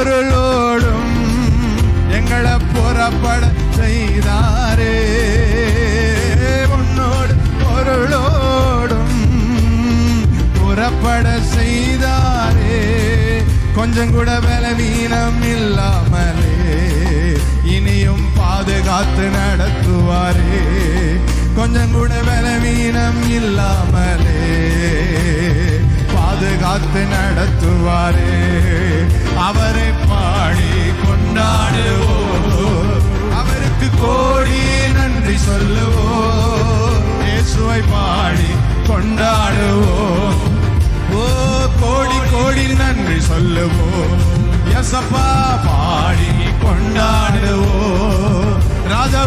பொருளோடும் எங்களை புறப்பட செய்தாரே. பொன்னோடு பொருளோடும் புறப்பட செய்தாரே. கொஞ்சம் கூட பலவீனம் இல்லாமலே இனியும் பாதுகாத்து நடத்துவாரே. கொஞ்சம் கூட பலவீனம் இல்லாமலே பாதுகாத்து நடத்துவாரே. அவரை பாடி கொண்டாடுவோம், அவருக்கு கோடி நன்றி சொல்லுவோம். இயேசுவை பாடி கொண்டாடுவோம், ஓ கோடி கோடி நன்றி சொல்லுவோம். யேசப்பா பாடி கொண்டாடுவோம். ராஜா